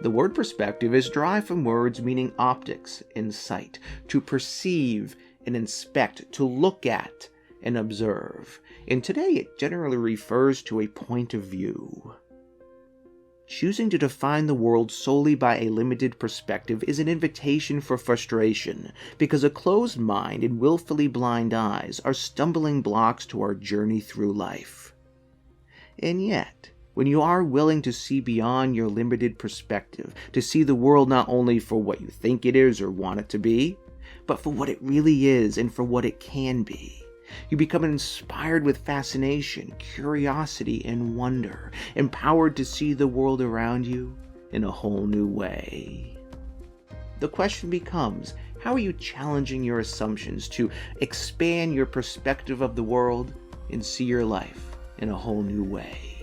The word perspective is derived from words meaning optics and sight, to perceive and inspect, to look at and observe. And today it generally refers to a point of view. Choosing to define the world solely by a limited perspective is an invitation for frustration, because a closed mind and willfully blind eyes are stumbling blocks to our journey through life. And yet, when you are willing to see beyond your limited perspective, to see the world not only for what you think it is or want it to be, but for what it really is and for what it can be, you become inspired with fascination, curiosity, and wonder, empowered to see the world around you in a whole new way. The question becomes, how are you challenging your assumptions to expand your perspective of the world and see your life in a whole new way?